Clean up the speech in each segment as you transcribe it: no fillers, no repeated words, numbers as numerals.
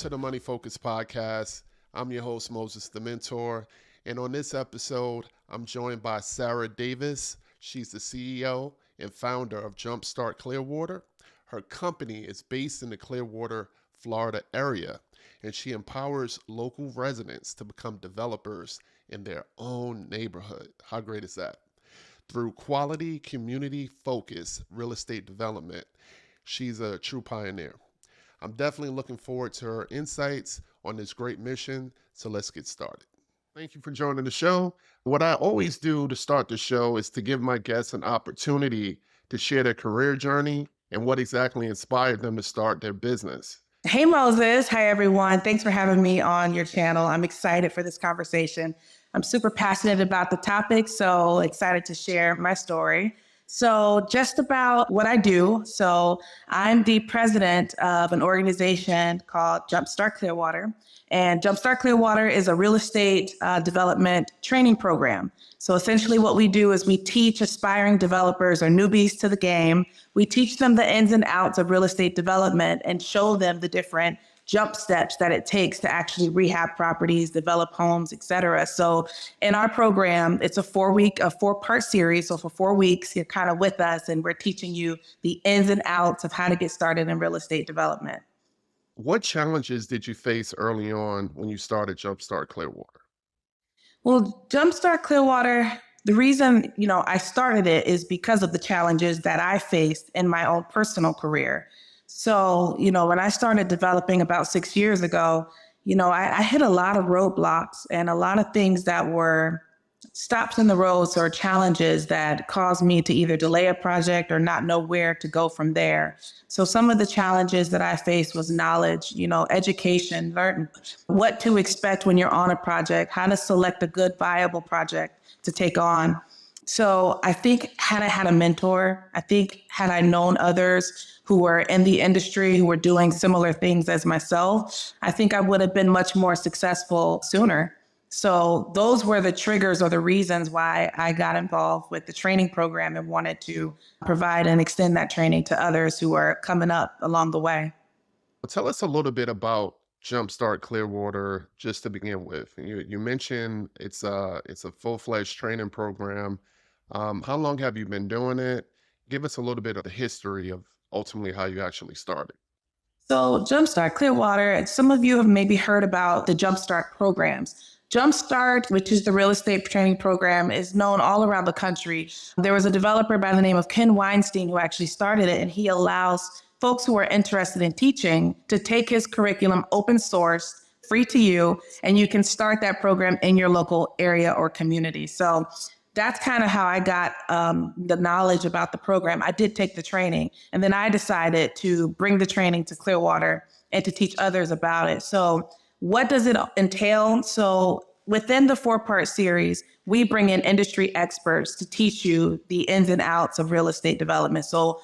to the Money Focus Podcast. I'm your host, Moses the Mentor. And on this episode, I'm joined by Sarah Davis. She's the CEO and founder of Jumpstart Clearwater. Her company is based in the Clearwater, Florida area, and she empowers local residents to become developers in their own neighborhood. How great is that? Through quality, community-focused real estate development, she's a true pioneer. I'm definitely looking forward to her insights on this great mission, so let's get started. Thank you for joining the show. What I always do to start the show is to give my guests an opportunity to share their career journey and what exactly inspired them to start their business. Hey, Moses. Hi, everyone. Thanks for having me on your channel. I'm excited for this conversation. I'm super passionate about the topic, so excited to share my story. So just about what I do. So I'm the president of an organization called Jumpstart Clearwater. And Jumpstart Clearwater is a real estate development training program. So essentially what we do is we teach aspiring developers or newbies to the game. We teach them the ins and outs of real estate development and show them the different jump steps that it takes to actually rehab properties, develop homes, et cetera. So in our program, it's a four-part series. So for 4 weeks, you're kind of with us and we're teaching you the ins and outs of how to get started in real estate development. What challenges did you face early on when you started Jumpstart Clearwater? Well, Jumpstart Clearwater, the reason, I started it is because of the challenges that I faced in my own personal career. So, when I started developing about 6 years ago, I hit a lot of roadblocks and a lot of things that were stops in the roads or challenges that caused me to either delay a project or not know where to go from there. So some of the challenges that I faced was knowledge, education, learn what to expect when you're on a project, how to select a good, viable project to take on. So I think had I had a mentor, had I known others who were in the industry, who were doing similar things as myself, I think I would have been much more successful sooner. So those were the triggers or the reasons why I got involved with the training program and wanted to provide and extend that training to others who are coming up along the way. Tell us a little bit about Jumpstart Clearwater, just to begin with. You mentioned it's a full-fledged training program. How long have you been doing it? Give us a little bit of the history of ultimately how you actually started. So Jumpstart Clearwater, some of you have maybe heard about the Jumpstart programs. Jumpstart, which is the real estate training program, is known all around the country. There was a developer by the name of Ken Weinstein who actually started it, and he allows folks who are interested in teaching to take his curriculum open source, free to you, and you can start that program in your local area or community. So that's kind of how I got the knowledge about the program. I did take the training, and then I decided to bring the training to Clearwater and to teach others about it. So what does it entail? So within the 4-part series, we bring in industry experts to teach you the ins and outs of real estate development. So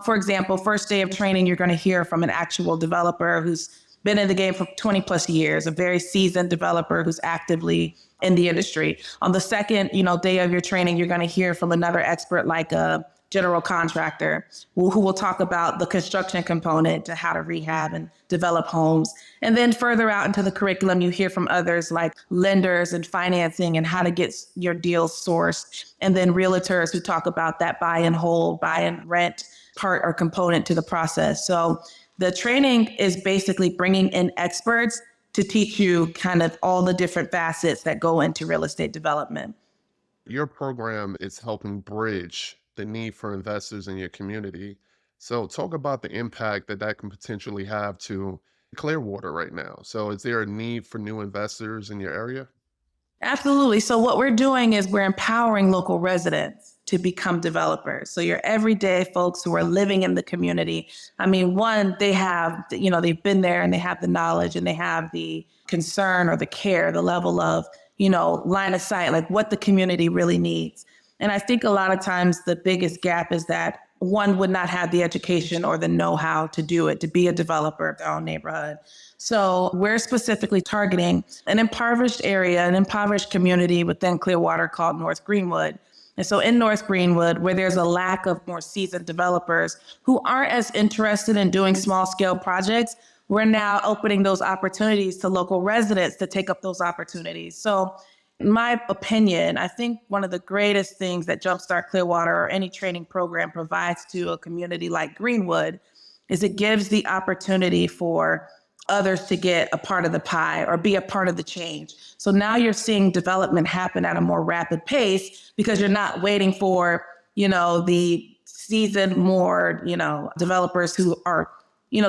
for example, first day of training, you're going to hear from an actual developer who's been in the game for 20 plus years, a very seasoned developer who's actively in the industry. On the second, day of your training, you're going to hear from another expert like a general contractor who will talk about the construction component to how to rehab and develop homes. And then further out into the curriculum, you hear from others like lenders and financing and how to get your deals sourced. And then realtors who talk about that buy and hold, buy and rent part or component to the process. So the training is basically bringing in experts to teach you kind of all the different facets that go into real estate development. Your program is helping bridge the need for investors in your community. So talk about the impact that can potentially have to Clearwater right now. So is there a need for new investors in your area? Absolutely. So what we're doing is we're empowering local residents to become developers. So your everyday folks who are living in the community. I mean, one, they have, they've been there and they have the knowledge and they have the concern or the care, the level of, line of sight, like what the community really needs. And I think a lot of times the biggest gap is that one would not have the education or the know-how to do it, to be a developer of their own neighborhood. So we're specifically targeting an impoverished area, an impoverished community within Clearwater called North Greenwood. And so in North Greenwood, where there's a lack of more seasoned developers who aren't as interested in doing small scale projects, we're now opening those opportunities to local residents to take up those opportunities. So in my opinion, I think one of the greatest things that Jumpstart Clearwater or any training program provides to a community like Greenwood is it gives the opportunity for others to get a part of the pie or be a part of the change. So now you're seeing development happen at a more rapid pace because you're not waiting for, the seasoned, more, developers who are,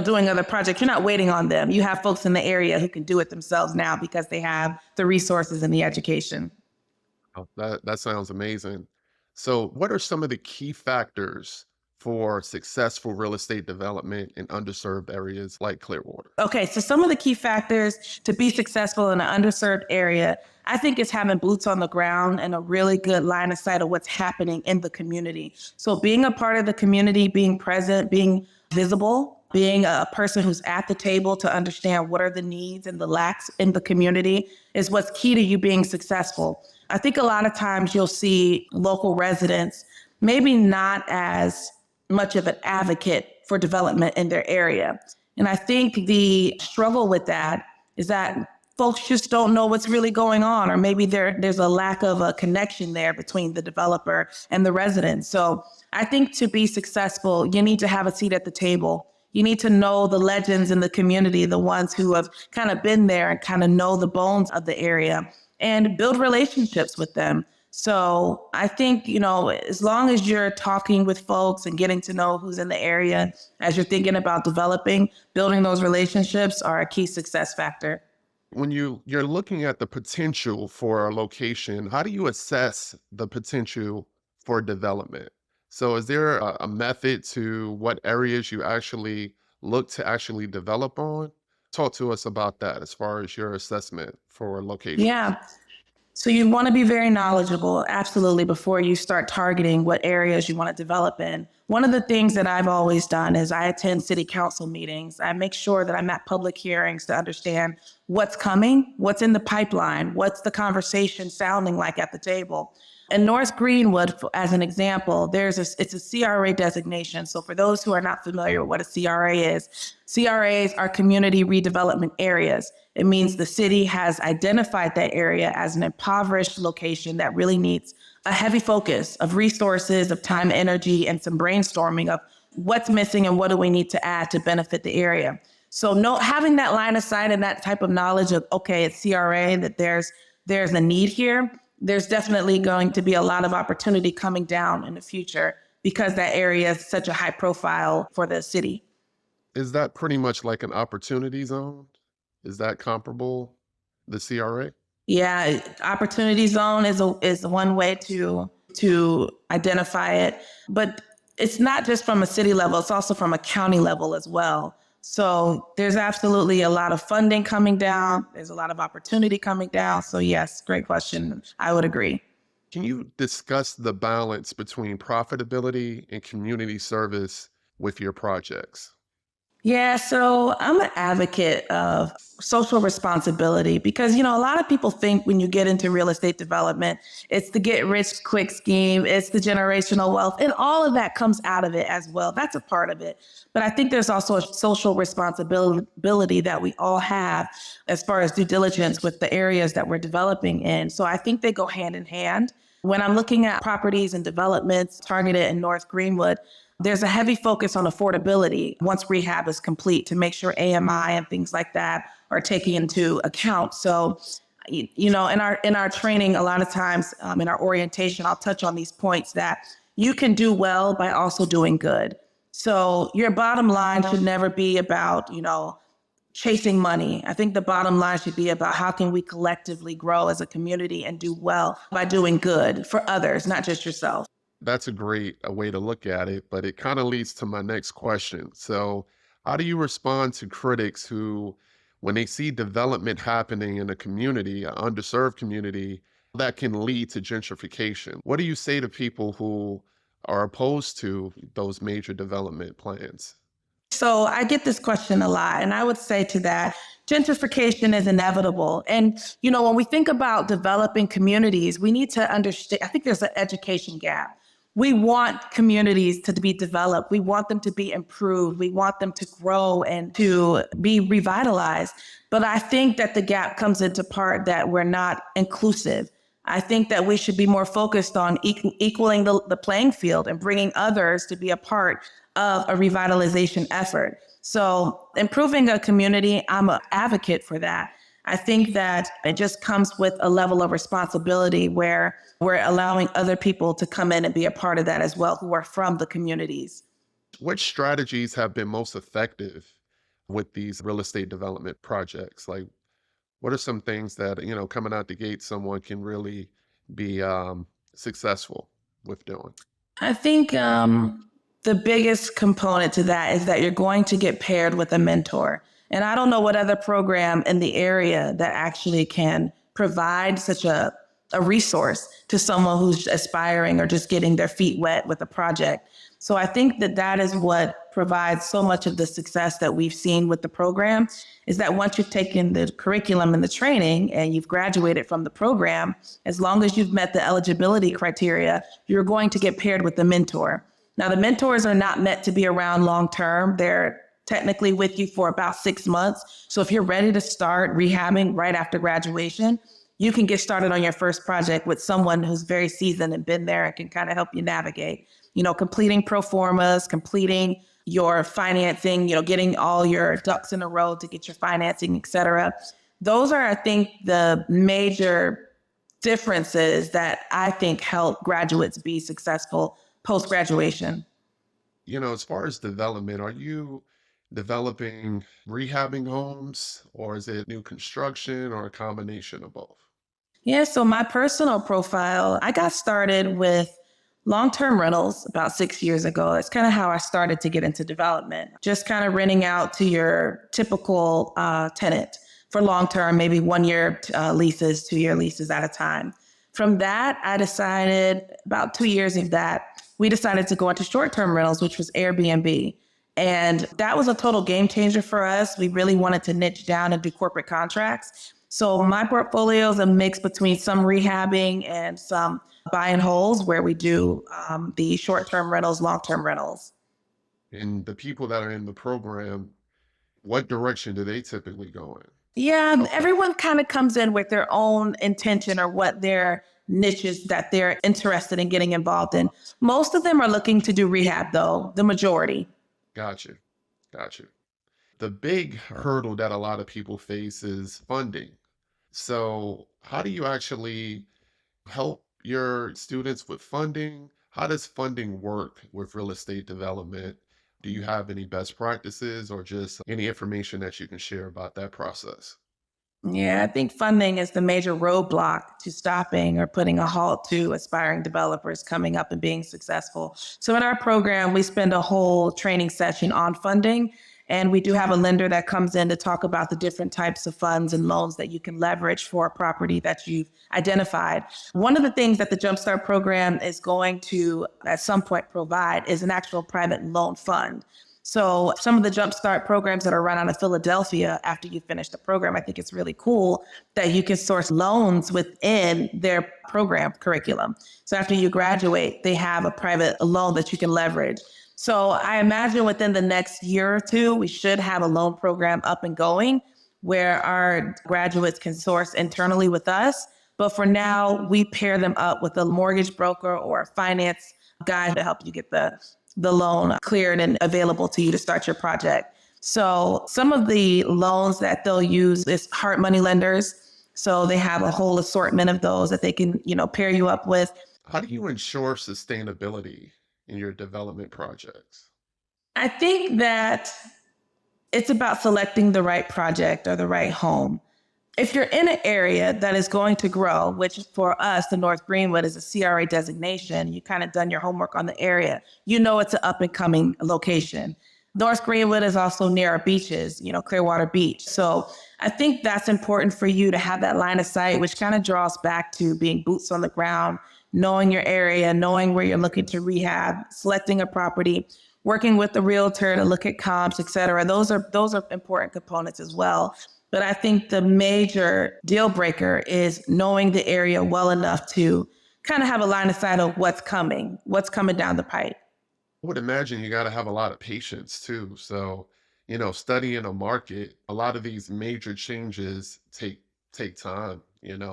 doing other projects. You're not waiting on them. You have folks in the area who can do it themselves now because they have the resources and the education. Oh, that sounds amazing. So, what are some of the key factors for successful real estate development in underserved areas like Clearwater? Okay, so some of the key factors to be successful in an underserved area, I think, is having boots on the ground and a really good line of sight of what's happening in the community. So being a part of the community, being present, being visible, being a person who's at the table to understand what are the needs and the lacks in the community is what's key to you being successful. I think a lot of times you'll see local residents maybe not as much of an advocate for development in their area. And I think the struggle with that is that folks just don't know what's really going on, or maybe there's a lack of a connection there between the developer and the residents. So I think to be successful, you need to have a seat at the table. You need to know the legends in the community, the ones who have kind of been there and kind of know the bones of the area, and build relationships with them. So I think, as long as you're talking with folks and getting to know who's in the area as you're thinking about developing, building those relationships are a key success factor. When you're looking at the potential for a location, how do you assess the potential for development? So is there a method to what areas you actually look to actually develop on? Talk to us about that as far as your assessment for locations. Yeah. So you want to be very knowledgeable, absolutely, before you start targeting what areas you want to develop in. One of the things that I've always done is I attend city council meetings. I make sure that I'm at public hearings to understand what's coming, what's in the pipeline, what's the conversation sounding like at the table. In North Greenwood, as an example, it's a CRA designation. So for those who are not familiar with what a CRA is, CRAs are community redevelopment areas. It means the city has identified that area as an impoverished location that really needs a heavy focus of resources, of time, energy, and some brainstorming of what's missing and what do we need to add to benefit the area. So having that line of sight and that type of knowledge of, okay, it's CRA, that there's a need here, there's definitely going to be a lot of opportunity coming down in the future because that area is such a high profile for the city. Is that pretty much like an opportunity zone? Is that comparable, the CRA? Yeah, opportunity zone is one way to identify it, but it's not just from a city level, it's also from a county level as well. So there's absolutely a lot of funding coming down. There's a lot of opportunity coming down. So yes, great question. I would agree. Can you discuss the balance between profitability and community service with your projects? Yeah, so I'm an advocate of social responsibility because, a lot of people think when you get into real estate development, it's the get rich quick scheme, it's the generational wealth, and all of that comes out of it as well. That's a part of it. But I think there's also a social responsibility that we all have as far as due diligence with the areas that we're developing in. So I think they go hand in hand. When I'm looking at properties and developments targeted in North Greenwood, there's a heavy focus on affordability once rehab is complete to make sure AMI and things like that are taken into account. So, in our training, a lot of times in our orientation, I'll touch on these points that you can do well by also doing good. So your bottom line should never be about, chasing money. I think the bottom line should be about how can we collectively grow as a community and do well by doing good for others, not just yourself. That's a great way to look at it, but it kind of leads to my next question. So, how do you respond to critics who, when they see development happening in a community, an underserved community, that can lead to gentrification? What do you say to people who are opposed to those major development plans? So I get this question a lot, and I would say to that, gentrification is inevitable. And, when we think about developing communities, we need to understand, I think there's an education gap. We want communities to be developed. We want them to be improved. We want them to grow and to be revitalized. But I think that the gap comes into part that we're not inclusive. I think that we should be more focused on equaling the playing field and bringing others to be a part of a revitalization effort. So improving a community, I'm an advocate for that. I think that it just comes with a level of responsibility where we're allowing other people to come in and be a part of that as well, who are from the communities. Which strategies have been most effective with these real estate development projects? Like, what are some things that, coming out the gate, someone can really be successful with doing? I think the biggest component to that is that you're going to get paired with a mentor. And I don't know what other program in the area that actually can provide such a resource to someone who's aspiring or just getting their feet wet with a project. So I think that that is what provides so much of the success that we've seen with the program, is that once you've taken the curriculum and the training and you've graduated from the program, as long as you've met the eligibility criteria, you're going to get paired with the mentor. Now, the mentors are not meant to be around long term. They're technically with you for about 6 months. So if you're ready to start rehabbing right after graduation, you can get started on your first project with someone who's very seasoned and been there and can kind of help you navigate, completing pro formas, completing your financing, getting all your ducks in a row to get your financing, et cetera. Those are, I think, the major differences that I think help graduates be successful post-graduation. As far as development, are you developing rehabbing homes, or is it new construction, or a combination of both? Yeah, so my personal profile, I got started with long-term rentals about 6 years ago. That's kind of how I started to get into development. Just kind of renting out to your typical tenant for long-term, maybe 1 year leases, 2 year leases at a time. From that, I decided about 2 years of that, we decided to go into short-term rentals, which was Airbnb. And that was a total game changer for us. We really wanted to niche down and do corporate contracts. So my portfolio is a mix between some rehabbing and some buy and holds, where we do the short-term rentals, long-term rentals. And the people that are in the program, what direction do they typically go in? Yeah, everyone kind of comes in with their own intention or what their niches that they're interested in getting involved in. Most of them are looking to do rehab, though, the majority. Gotcha. Gotcha. The big hurdle that a lot of people face is funding. So, how do you actually help your students with funding? How does funding work with real estate development? Do you have any best practices or just any information that you can share about that process? Yeah, I think funding is the major roadblock to stopping or putting a halt to aspiring developers coming up and being successful. So in our program, we spend a whole training session on funding. And we do have a lender that comes in to talk about the different types of funds and loans that you can leverage for a property that you've identified. One of the things that the Jumpstart program is going to, at some point, provide is an actual private loan fund. So some of the Jumpstart programs that are run out of Philadelphia after you finish the program, I think it's really cool that you can source loans within their program curriculum. So after you graduate, they have a private loan that you can leverage. So I imagine within the next year or two, we should have a loan program up and going where our graduates can source internally with us. But for now, we pair them up with a mortgage broker or a finance guy to help you get the loan cleared and available to you to start your project. So some of the loans that they'll use is hard money lenders. So they have a whole assortment of those that they can, pair you up with. How do you ensure sustainability in your development projects? I think that it's about selecting the right project or the right home. If you're in an area that is going to grow, which for us, the North Greenwood is a CRA designation, you kind of done your homework on the area, it's an up and coming location. North Greenwood is also near our beaches, Clearwater Beach. So I think that's important for you to have that line of sight, which kind of draws back to being boots on the ground, knowing your area, knowing where you're looking to rehab, selecting a property, working with the realtor to look at comps, et cetera. Those are important components as well. But I think the major deal breaker is knowing the area well enough to kind of have a line of sight of what's coming down the pipe. I would imagine you got to have a lot of patience too. So, studying a market, a lot of these major changes take time,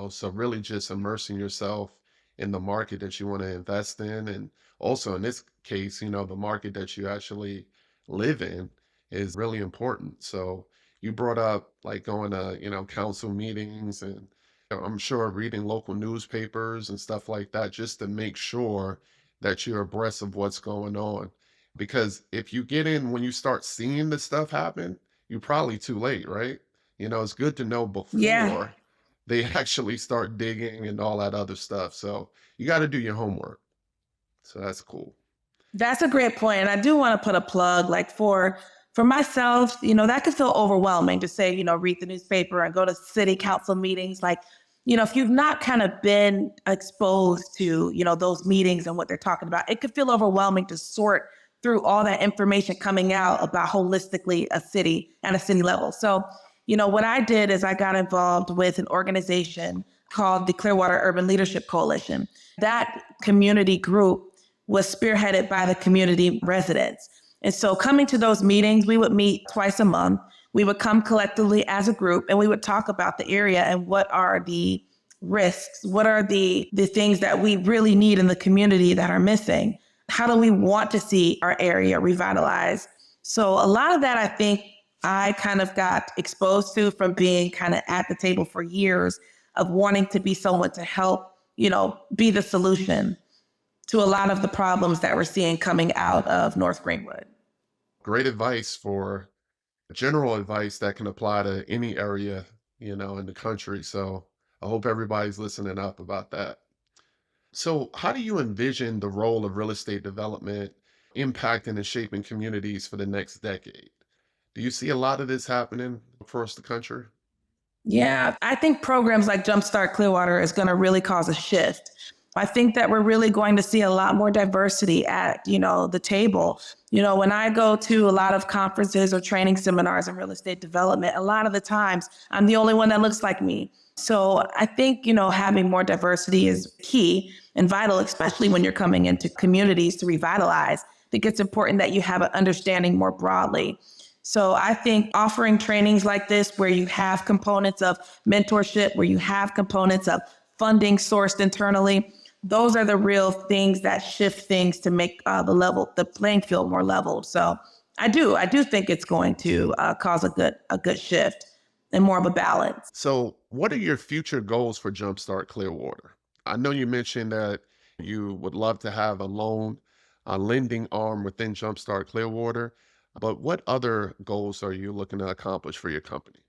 So really just immersing yourself in the market that you want to invest in, and also in this case, the market that you actually live in is really important. So you brought up like going to, council meetings and I'm sure reading local newspapers and stuff like that just to make sure that you're abreast of what's going on. Because if you get in when you start seeing the stuff happen, you're probably too late, right? It's good to know Yeah. before they actually start digging and all that other stuff. So you got to do your homework. So that's cool. That's a great point. And I do want to put a plug like for myself, that could feel overwhelming to say, read the newspaper and go to city council meetings. Like, if you've not kind of been exposed to, those meetings and what they're talking about, it could feel overwhelming to sort through all that information coming out about holistically a city at a city level. So, what I did is I got involved with an organization called the Clearwater Urban Leadership Coalition. That community group was spearheaded by the community residents. And so coming to those meetings, we would meet twice a month. We would come collectively as a group and we would talk about the area and what are the risks, what are the things that we really need in the community that are missing. How do we want to see our area revitalized? So a lot of that, I think I kind of got exposed to from being kind of at the table for years of wanting to be someone to help, be the solution to a lot of the problems that we're seeing coming out of North Greenwood. Great advice for general advice that can apply to any area, in the country. So I hope everybody's listening up about that. So, how do you envision the role of real estate development impacting and shaping communities for the next decade? Do you see a lot of this happening across the country? Yeah, I think programs like Jumpstart Clearwater is going to really cause a shift. I think that we're really going to see a lot more diversity at, the table. When I go to a lot of conferences or training seminars in real estate development, a lot of the times I'm the only one that looks like me. So I think, having more diversity is key and vital, especially when you're coming into communities to revitalize. I think it's important that you have an understanding more broadly. So I think offering trainings like this, where you have components of mentorship, where you have components of funding sourced internally, those are the real things that shift things to make the playing field more leveled. So I do think it's going to cause a good shift and more of a balance. So, what are your future goals for Jumpstart Clearwater? I know you mentioned that you would love to have a lending arm within Jumpstart Clearwater, but what other goals are you looking to accomplish for your company?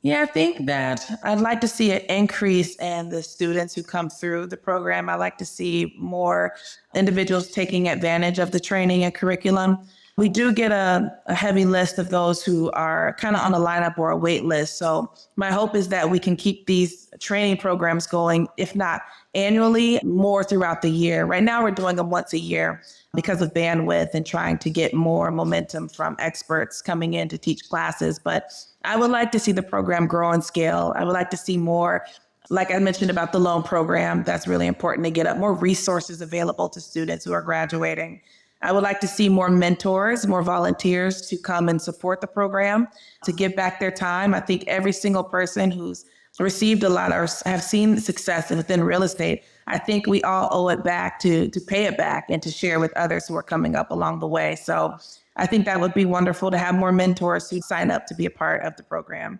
Yeah, I think that I'd like to see an increase in the students who come through the program. I like to see more individuals taking advantage of the training and curriculum. We do get a heavy list of those who are kind of on a lineup or a wait list. So my hope is that we can keep these training programs going, if not annually, more throughout the year. Right now, we're doing them once a year because of bandwidth and trying to get more momentum from experts coming in to teach classes. But I would like to see the program grow and scale. I would like to see more, like I mentioned about the loan program, that's really important to get up more resources available to students who are graduating. I would like to see more mentors, more volunteers to come and support the program, to give back their time. I think every single person who's received a lot or have seen success within real estate, I think we all owe it back to pay it back and to share with others who are coming up along the way. So I think that would be wonderful to have more mentors who sign up to be a part of the program.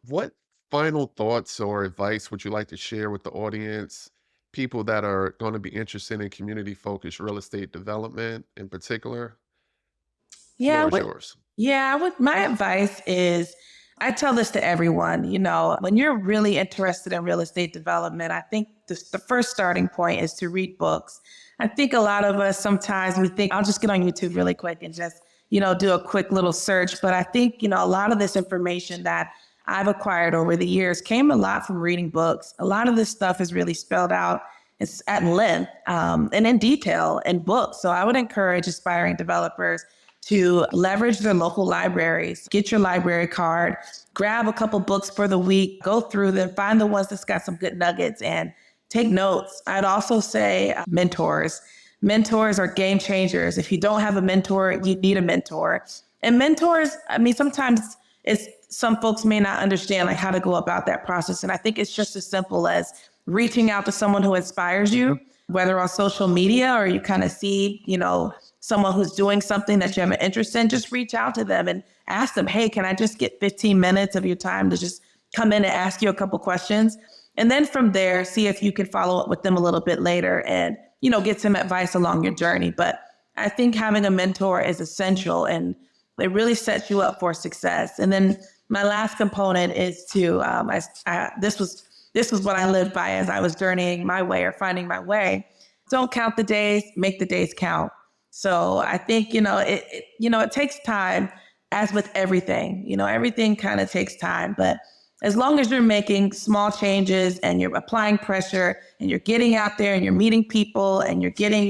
What final thoughts or advice would you like to share with the audience, people that are going to be interested in community focused real estate development in particular? Yeah, Floor is yours. my advice is I tell this to everyone, when you're really interested in real estate development, I think the first starting point is to read books. I think a lot of us sometimes we think I'll just get on YouTube really quick and just, do a quick little search. But I think, a lot of this information that I've acquired over the years came a lot from reading books. A lot of this stuff is really spelled out. It's at length and in detail in books. So I would encourage aspiring developers to leverage their local libraries, get your library card, grab a couple books for the week, go through them, find the ones that's got some good nuggets and take notes. I'd also say mentors. Mentors are game changers. If you don't have a mentor, you need a mentor. And mentors, I mean, sometimes it's some folks may not understand like how to go about that process. And I think it's just as simple as reaching out to someone who inspires you, whether on social media or you kind of see, someone who's doing something that you have an interest in, just reach out to them and ask them, hey, can I just get 15 minutes of your time to just come in and ask you a couple questions? And then from there, see if you can follow up with them a little bit later and, get some advice along your journey. But I think having a mentor is essential and it really sets you up for success. And then my last component is to, this was what I lived by as I was journeying my way or finding my way. Don't count the days, make the days count. So I think, it takes time, as with everything, everything kind of takes time, but as long as you're making small changes and you're applying pressure and you're getting out there and you're meeting people and you're getting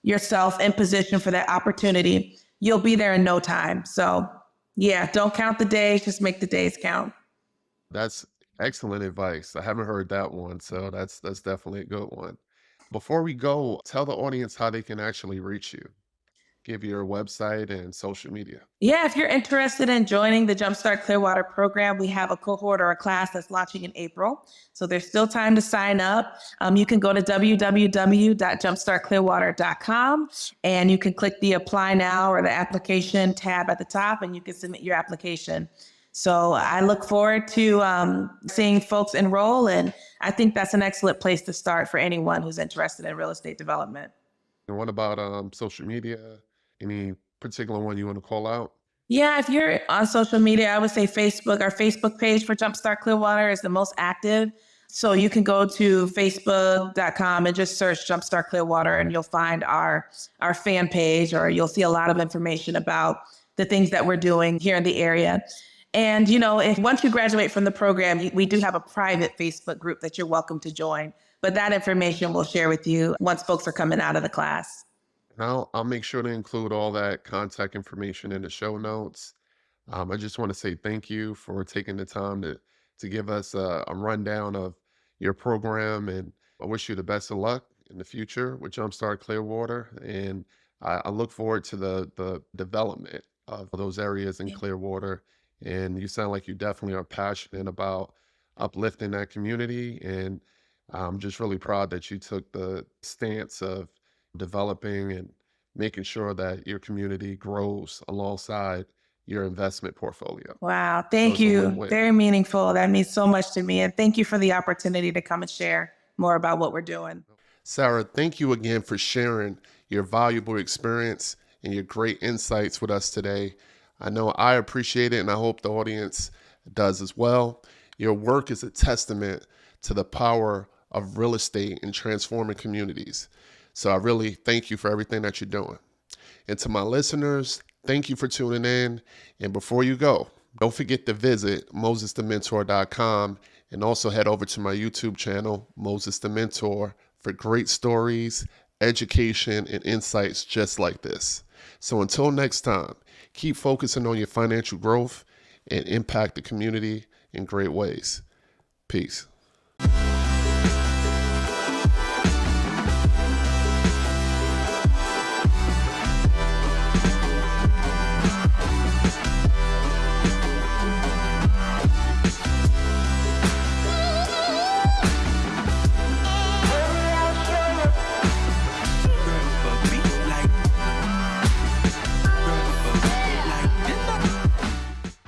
yourself in position for that opportunity, you'll be there in no time. So yeah, don't count the days, just make the days count. That's excellent advice. I haven't heard that one, so that's definitely a good one. Before we go, tell the audience how they can actually reach you. Give your website and social media. Yeah, if you're interested in joining the Jumpstart Clearwater program, we have a cohort or a class that's launching in April. So there's still time to sign up. You can go to www.jumpstartclearwater.com and you can click the apply now or the application tab at the top and you can submit your application. So I look forward to seeing folks enroll, and I think that's an excellent place to start for anyone who's interested in real estate development. And what about social media? Any particular one you want to call out? Yeah, if you're on social media, I would say Facebook. Our Facebook page for Jumpstart Clearwater is the most active. So you can go to facebook.com and just search Jumpstart Clearwater and you'll find our fan page, or you'll see a lot of information about the things that we're doing here in the area. And, if once you graduate from the program, we do have a private Facebook group that you're welcome to join. But that information we'll share with you once folks are coming out of the class. And I'll make sure to include all that contact information in the show notes. I just want to say thank you for taking the time to give us a rundown of your program, and I wish you the best of luck in the future with Jumpstart Clearwater. And I look forward to the development of those areas in Clearwater. And you sound like you definitely are passionate about uplifting that community. And I'm just really proud that you took the stance of developing and making sure that your community grows alongside your investment portfolio. Wow. So Thank it's a you. win-win. Very meaningful. That means so much to me. And thank you for the opportunity to come and share more about what we're doing. Sarah, thank you again for sharing your valuable experience and your great insights with us today. I know I appreciate it, and I hope the audience does as well. Your work is a testament to the power of real estate in transforming communities. So I really thank you for everything that you're doing. And to my listeners, thank you for tuning in. And before you go, don't forget to visit mosesthementor.com and also head over to my YouTube channel, Moses the Mentor, for great stories, education, and insights just like this. So until next time, keep focusing on your financial growth and impact the community in great ways. Peace.